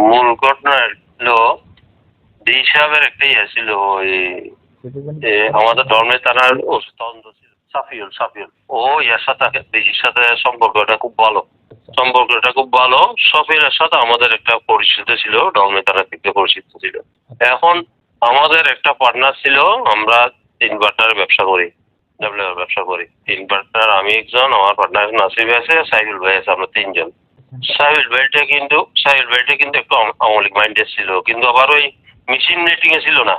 মূল ঘটনা হলো ডি সাহেবের একটা ইয়ে ছিল ওই আমাদের ধর্মের থানার তদন্ত ছিল সাফিউল সাফিউল ও ইয়ার সাথে ডিসির সাথে সম্পর্কটা খুব ভালো। সম্পর্কটা খুব ভালো। সফিরের সাথে আমাদের একটা পরিচিত ছিল, ধর্মের থানার থেকে পরিচিত ছিল। এখন আমাদের একটা পার্টনার ছিল, আমরা 3 পার্টনার ব্যবসা করি, ব্যবসা করি 3 পার্টনার। আমি একজন, আমার পার্টনার নাসিব আছে, সাইদুল ভাই আছে, আমরা 3 জন। সাহিল ভাইটা কিন্তু একটু আমলিক মাইন্ডেড ছিল, কিন্তু আবার ওই মেশিন রেটিং এ ছিল না।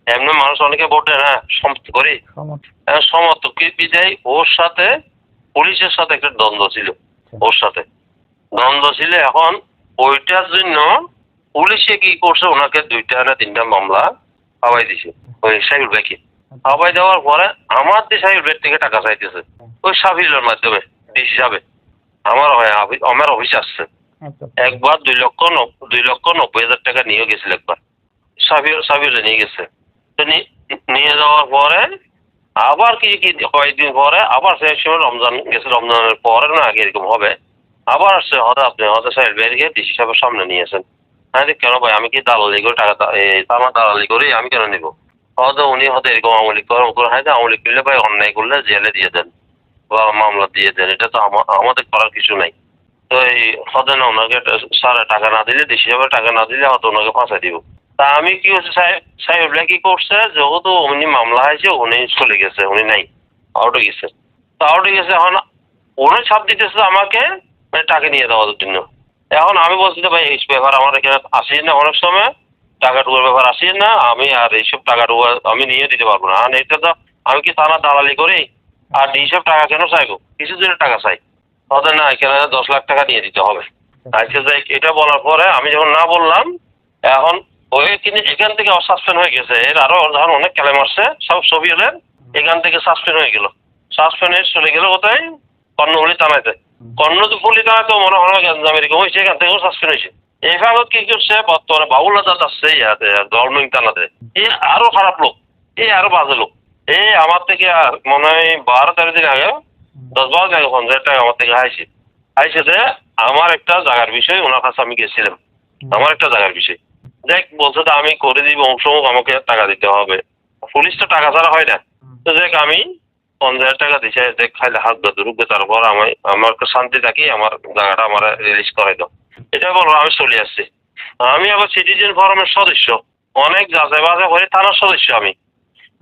এমনি মানুষ অনেকে ভোটে না সমর্থ করি, সমর্থক বিদায় ওর সাথে পুলিশের সাথে একটা দ্বন্দ্ব ছিল। ওর সাথে দ্বন্দ্ব ছিল। এখন ওইটার জন্য পুলিশে কি করছে, ওনাকে 2টা না 3টা মামলা পাওয়াই দিছে ওই সাহিল ভাইকে। পাওয়াই দেওয়ার পরে আমার যে সাহিল ভাই থেকে টাকা চাইতেছে ওই সাফিলের মাধ্যমে ডিসি হিসাবে আমার অফিসে আসছে। একবার 2,90,000 টাকা নিয়ে গেছিল। একবার সাবিলে নিয়ে গেছে। নিয়ে যাওয়ার পরে আবার কি কয়েকদিন পরে আবার সেই সময় রমজান গেছে, রমজানের পরে না আগে এরকম হবে, আবার আসছে হঠাৎ আপনি হঠাৎ সাহেব বেরিয়ে ডিসি সাহেবের সামনে নিয়েছেন। হ্যাঁ কেন ভাই, আমি কি দালালি করে টাকা আমার দালালি করি, আমি কেন নিবো? হয়তো উনি হয়তো এরকম আমলিক করে, হয়তো আমলিক করলে ভাই অন্যায় করলে জেলে দিয়ে দেন বা মামলা দিয়ে দেন, এটা তো আমাদের করার কিছু নাই। তো এই হতে না ওনাকে স্যারে টাকা না দিলে, ডিসি সাহেবের টাকা না দিলে হয়তো ওনাকে ফাঁসাই দিব। তা আমি কি হচ্ছে সাহেবরা কি করছে, যেহেতু উনি মামলা হয়েছে উনি চলে গেছে, উনি নাই, আউটে গেছে। তো আউটে গেছে, এখন উনি ছাপ দিতেছে আমাকে টাকা নিয়ে দেওয়ার জন্য। এখন আমি বলছি যে ভাই এই ব্যাপার আমার এখানে আসি না, অনেক সময় টাকা টুকার ব্যাপার আসি না, আমি আর এইসব টাকা টুকা আমি নিয়ে দিতে পারবো না। আর এটা তো আমি কি থানা দালালি করি, আর এইসব টাকা কেন চাইবো, কিছু জনের টাকা চাই, তাহলে না এখানে 10 লাখ টাকা নিয়ে দিতে হবে। আচ্ছা যাই, এটা বলার পরে আমি যখন না বললাম, এখন ওই তিনি এখান থেকে সাসপেন্ড হয়ে গেছে। এর আরো যখন অনেক ক্লেম আসছে সব ছবি হলে এখান থেকে সাসপেন্ড হয়ে গেল। সাসপেন্ড চলে গেল কোথায়, কর্ণফুলি থানাতে। কর্ণফুলি থানায় তো মনে হয় আমেরিকা হয়েছে, এখান থেকেও সাসপেন্ড হয়েছে। এইভাবে কি করছে, বর্তমানে বাবুল আজাদ আসছে ইয়াতে ধর্মিক থানাতে। এই আরো খারাপ লোক, এই আরো বাজে লোক। এই আমার থেকে মনে হয় 12-13 দিন আগে 10-12 দিন আগে 50,000 টাকা আমার থেকে আইসে যে আমার একটা জায়গার বিষয়, ওনার কাছে আমি গেছিলাম, আমার একটা জায়গার বিষয় দেখ বলছে তো আমি করে দিব, অংশ আমাকে টাকা দিতে হবে। পুলিশ তো টাকা ছাড়া হয় না। তো দেখ আমি 50,000 টাকা দিছে, দেখ খাইলে হাত ধরুকবে, তারপর আমার শান্তি থাকি, আমার জায়গাটা আমার রিলিজ করাই দাও। এটা বলো, আমি চলে আসছি। আমি আবার সিটিজেন ফোরামের সদস্য, অনেক যাচাই বাছাই করে থানার সদস্য আমি।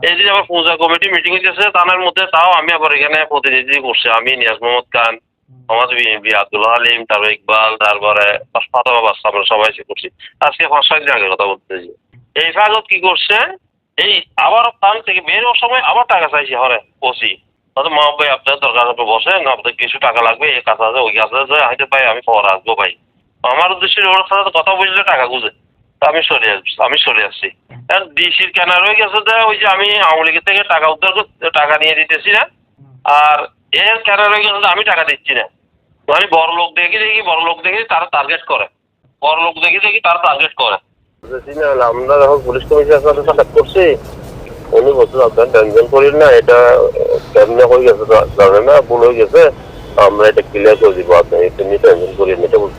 এই যে আবার পূজা কমিটি মিটিং হইতেছে থানার মধ্যে, তাও আমি আবার এখানে প্রতিনিধি করছি। আমি নিয়াজ মোহাম্মদ খান, আমাদের বিএনপি আব্দুল হালিম, তারপর ইকবাল, তারপরে ফাতেমা বাদশা, আমরা সবাই করছি। আজকে 5-6 দিন আগে কথা বলতেছি। এই ফাগত কি করছে, এই আবার থান থেকে বের হওয়ার সময় আবার টাকা চাইছে হরে ওসি। তাহলে মা ভাই আপনার দরকার হবে বসেন, আপনার কিছু টাকা লাগবে, এই কাজ আছে ওই কাজ আছে, হয়তো ভাই আমি পরে আসবো ভাই। আমার উদ্দেশ্যে ওর সাথে কথা বুঝলে টাকা গুঁজে আমি চলে আসছি। ডিসির কেনার হয়ে গেছে যে ওই যে আমি আওয়ামী লীগের থেকে টাকা উদ্ধার টাকা নিয়ে দিতেছি না, আর এর কেনার হয়ে গেছে যে আমি টাকা দিচ্ছি না। মানে বড় লোক দেখি তারা টার্গেট করে, বড় লোক দেখি তারা টার্গেট করে। আমরা যখন পুলিশ কমিশনার সাথে সাক্ষাৎ করছি, উনি বলছেন আপনার টেনশন করেন না, এটা কেমনে হয়ে গেছে জানে না, ভুল হয়ে গেছে, আমরা এটা ক্লিয়ার করে দিব, আপনি এটা নিয়ে টেনশন করেন, এটা বলছি।